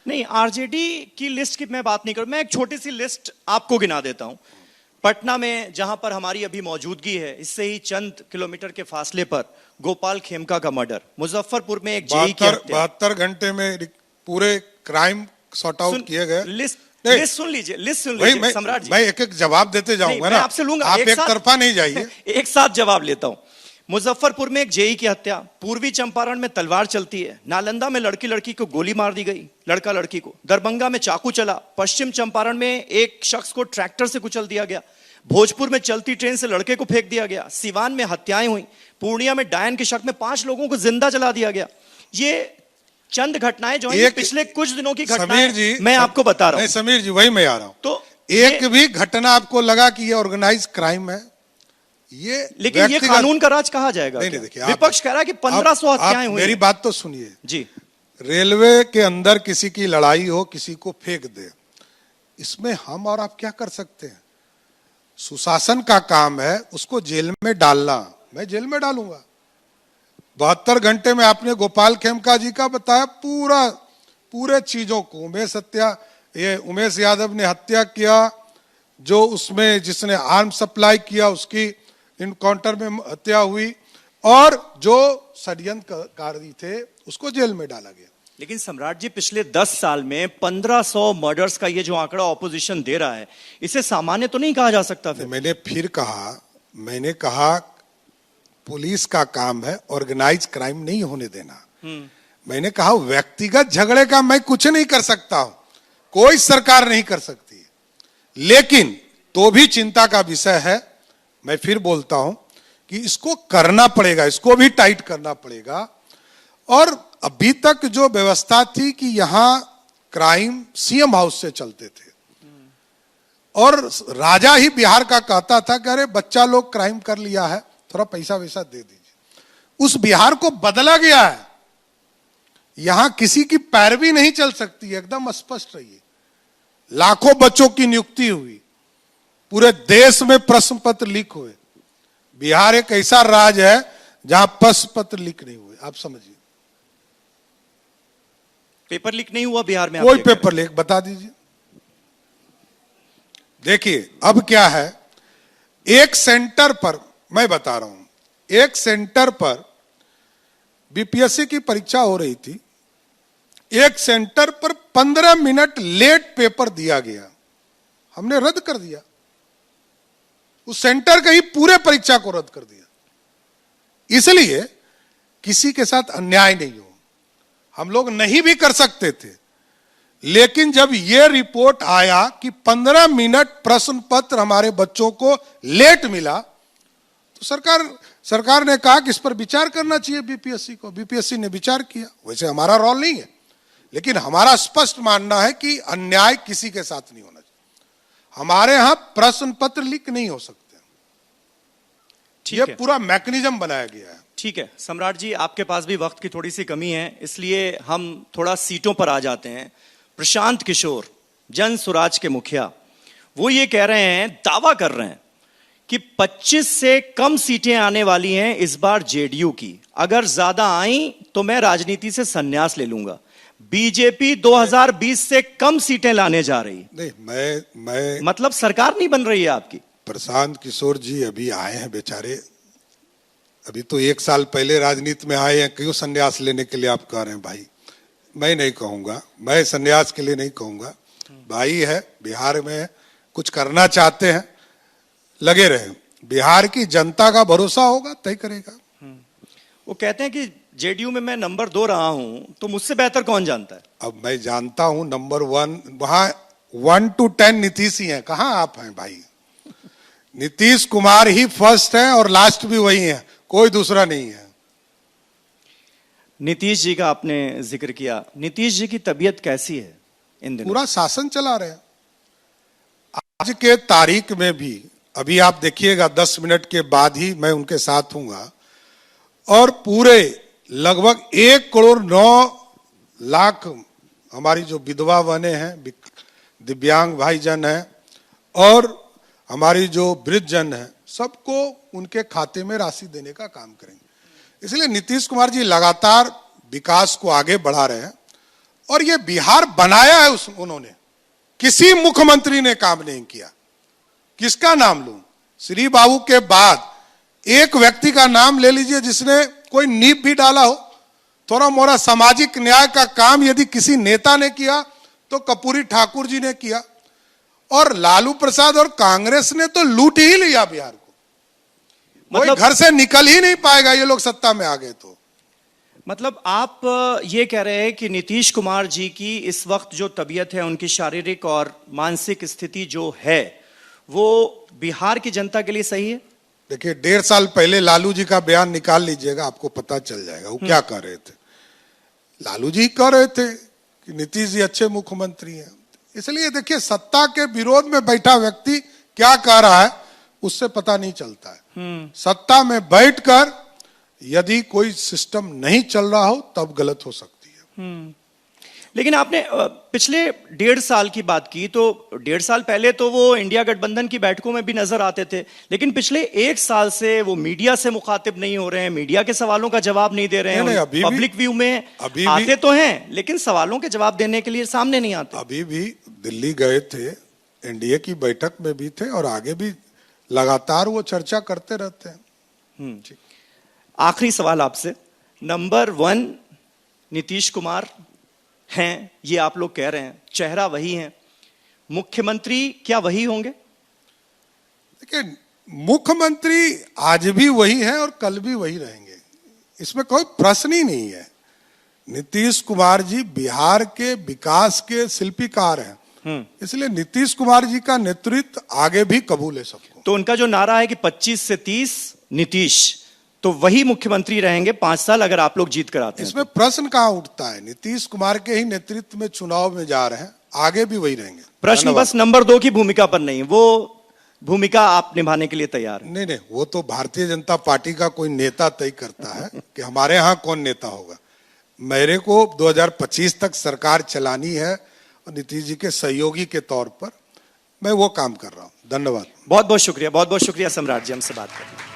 नहीं, आरजेडी की लिस्ट की मैं बात नहीं करूं, मैं एक छोटी सी लिस्ट आपको गिना देता हूं। पटना में जहां पर हमारी अभी मौजूदगी है, इससे ही चंद किलोमीटर के फासले पर गोपाल खेमका का मर्डर, मुजफ्फरपुर में एक जेई की हत्या। 72 घंटे में पूरे क्राइम सॉर्ट आउट किए गए। लिस्ट सुन लीजिए सम्राट जी। मैं एक एक जवाब देते जाऊंगा ना, आपसे लूंगा, आप एक तरफा नहीं जाइए। एक साथ जवाब लेता हूं। मुजफ्फरपुर में एक जेई की हत्या, पूर्वी चंपारण में तलवार चलती है, नालंदा में लड़की को गोली मार दी गई, लड़का लड़की को, दरभंगा में चाकू चला, पश्चिम चंपारण में एक शख्स को ट्रैक्टर से कुचल दिया गया, भोजपुर में चलती ट्रेन से लड़के को फेंक दिया गया, सिवान में हत्याएं हुई, पूर्णिया में डायन के शक में 5 लोगों को जिंदा जला दिया गया। ये चंद घटनाएं जो हैं पिछले कुछ दिनों की घटनाएं मैं आपको बता रहा हूं। समीर जी, वही मैं आ रहा हूं। तो एक भी घटना आपको लगा कि ये ऑर्गेनाइज क्राइम है? ये लेकिन ये कानून का राज कहा जाएगा? नहीं, देखिए, विपक्ष कह रहा है कि 1500 हत्याएं हुई। मेरी बात तो सुनिए जी। रेलवे के अंदर किसी की लड़ाई हो, किसी को फेंक दे, इसमें हम और आप क्या कर सकते हैं? सुशासन का काम है उसको जेल में डालना। मैं जेल में डालूंगा। 72 घंटे में आपने गोपाल खेमका जी का बताया पूरे चीजों को। उमेश यादव ने हत्या किया, जो उसमें जिसने आर्म सप्लाई किया उसकी इनकाउंटर में हत्या हुई, और जो षड्यंत्रकारी थे उसको जेल में डाला गया। लेकिन सम्राट जी, पिछले 10 साल में 1500 मर्डर्स का ये जो आंकड़ा ऑपोजिशन दे रहा है, इसे सामान्य तो नहीं कहा जा सकता? फिर मैंने कहा पुलिस का काम है ऑर्गेनाइज क्राइम नहीं होने देना। मैंने कहा व्यक्तिगत झगड़े का मैं कुछ नहीं कर सकता हूं, कोई सरकार नहीं कर सकती, लेकिन तो भी चिंता का विषय है। मैं फिर बोलता हूं कि इसको करना पड़ेगा, इसको भी टाइट करना पड़ेगा। और अभी तक जो व्यवस्था थी कि यहां क्राइम सीएम हाउस से चलते थे, और राजा ही बिहार का कहता था कि अरे बच्चा लोग क्राइम कर लिया है, थोड़ा पैसा वैसा दे दीजिए। उस बिहार को बदला गया है। यहां किसी की पैरवी नहीं चल सकती, एकदम स्पष्ट रहिए। लाखों बच्चों की नियुक्ति हुई, पूरे देश में प्रश्न पत्र लीक हुए। बिहार एक ऐसा राज्य है जहां प्रश्न पत्र लीक नहीं हुए। आप समझिए, पेपर लीक नहीं हुआ बिहार में? कोई पेपर लीक बता दीजिए। देखिए अब क्या है, एक सेंटर पर मैं बता रहा हूं, एक सेंटर पर बीपीएससी की परीक्षा हो रही थी, एक सेंटर पर 15 मिनट लेट पेपर दिया गया, हमने रद्द कर दिया। उस सेंटर का ही पूरे परीक्षा को रद्द कर दिया, इसलिए किसी के साथ अन्याय नहीं हो। हम लोग नहीं भी कर सकते थे, लेकिन जब यह रिपोर्ट आया कि 15 मिनट प्रश्न पत्र हमारे बच्चों को लेट मिला, तो सरकार ने कहा कि इस पर विचार करना चाहिए बीपीएससी को। बीपीएससी ने विचार किया। वैसे हमारा रोल नहीं है, लेकिन हमारा स्पष्ट मानना है कि अन्याय किसी के साथ नहीं होना चाहिए। हमारे यहां प्रश्न पत्र लीक नहीं हो सकते। यह पूरा मैकेनिज्म बनाया गया है। ठीक है सम्राट जी, आपके पास भी वक्त की थोड़ी सी कमी है, इसलिए हम थोड़ा सीटों पर आ जाते हैं। प्रशांत किशोर, जन स्वराज के मुखिया, वो ये कह रहे हैं, दावा कर रहे हैं कि 25 से कम सीटें आने वाली हैं इस बार जेडीयू की। अगर ज्यादा आई तो मैं राजनीति से संन्यास ले लूंगा। बीजेपी 2020 से कम सीटें लाने जा रही। नहीं, मैं मतलब सरकार नहीं बन रही है आपकी। प्रशांत किशोर जी अभी आए हैं बेचारे, अभी तो 1 साल पहले राजनीति में आए हैं, क्यों संन्यास लेने के लिए आप कह रहे हैं? भाई मैं नहीं कहूंगा, मैं संन्यास के लिए नहीं कहूंगा। भाई है, बिहार में कुछ करना चाहते हैं, लगे रहे। बिहार की जनता का भरोसा होगा, तय करेगा। वो कहते हैं कि जेडीयू में मैं नंबर 2 रहा हूं, तो मुझसे बेहतर कौन जानता है? अब मैं जानता हूं नंबर 1 वहां 1 to 10 नीतीश ही है। कहां आप हैं भाई? नीतीश कुमार ही फर्स्ट है और लास्ट भी वही है, कोई दूसरा नहीं है। नीतीश जी का आपने जिक्र किया, नीतीश जी की तबीयत कैसी है इन दिनों? पूरा शासन चला रहे हैं। आज के तारीख में भी, अभी आप देखिएगा 10 मिनट के बाद ही मैं उनके साथ हूंगा, और पूरे लगभग 1,09,00,000 हमारी जो विधवा बने हैं, दिव्यांग भाईजन हैं, और हमारी जो वृद्ध जन है, सबको उनके खाते में राशि देने का काम करेंगे। इसलिए नीतीश कुमार जी लगातार विकास को आगे बढ़ा रहे हैं। और ये बिहार बनाया है उन्होंने, किसी मुख्यमंत्री ने काम नहीं किया। किसका नाम लूं? श्री बाबू के बाद एक व्यक्ति का नाम ले लीजिए जिसने कोई नींव भी डाला हो। थोड़ा मोड़ा सामाजिक न्याय का काम यदि किसी नेता ने किया तो कर्पूरी ठाकुर जी ने किया, और लालू प्रसाद और कांग्रेस ने तो लूट ही लिया बिहार को। मतलब घर से निकल ही नहीं पाएगा ये लोग सत्ता में आ गए तो। मतलब आप ये कह रहे हैं कि नीतीश कुमार जी की इस वक्त जो तबीयत है, उनकी शारीरिक और मानसिक स्थिति जो है, वो बिहार की जनता के लिए सही है? देखिए, 1.5 साल पहले लालू जी का बयान निकाल लीजिएगा, आपको पता चल जाएगा वो क्या कह रहे थे। लालू जी कह रहे थे कि नीतीश जी अच्छे मुख्यमंत्री हैं। इसलिए देखिए, सत्ता के विरोध में बैठा व्यक्ति क्या कह रहा है उससे पता नहीं चलता है। सत्ता में बैठकर यदि कोई सिस्टम नहीं चल रहा हो तब गलत हो सकती है। लेकिन आपने पिछले 1.5 साल की बात की, तो 1.5 साल पहले तो वो इंडिया गठबंधन की बैठकों में भी नजर आते थे, लेकिन पिछले 1 साल से वो मीडिया से मुखातिब नहीं हो रहे हैं, मीडिया के सवालों का जवाब नहीं दे रहे हैं। पब्लिक व्यू में आते तो हैं लेकिन सवालों के जवाब देने के लिए सामने नहीं आते। अभी भी दिल्ली गए थे, एनडीए की बैठक में भी थे और आगे भी लगातार वो चर्चा करते रहते हैं। आखिरी सवाल आपसे, नंबर 1 नीतीश कुमार हैं, ये आप लोग कह रहे हैं, चेहरा वही है, मुख्यमंत्री क्या वही होंगे? देखिए, मुख्यमंत्री आज भी वही है और कल भी वही रहेंगे, इसमें कोई प्रश्न ही नहीं है। नीतीश कुमार जी बिहार के विकास के शिल्पीकार हैं, इसलिए नीतीश कुमार जी का नेतृत्व आगे भी कबूल है सबको। तो उनका जो नारा है कि 25 से 30 नीतीश, तो वही मुख्यमंत्री रहेंगे 5 साल अगर आप लोग जीत कर आते हैं। इसमें प्रश्न कहां उठता है? नीतीश कुमार के ही नेतृत्व में चुनाव में जा रहे हैं, आगे भी वही रहेंगे। प्रश्न बस नंबर 2 की भूमिका पर नहीं, वो भूमिका आप निभाने के लिए तैयार हैं? नहीं, वो तो भारतीय जनता पार्टी का कोई नेता तय करता है कि हमारे यहाँ कौन नेता होगा। मेरे को 2025 तक सरकार चलानी है और नीतीश जी के सहयोगी के तौर पर मैं वो काम कर रहा हूँ। धन्यवाद। बहुत बहुत शुक्रिया, बहुत बहुत शुक्रिया सम्राट जी हमसे बात करने।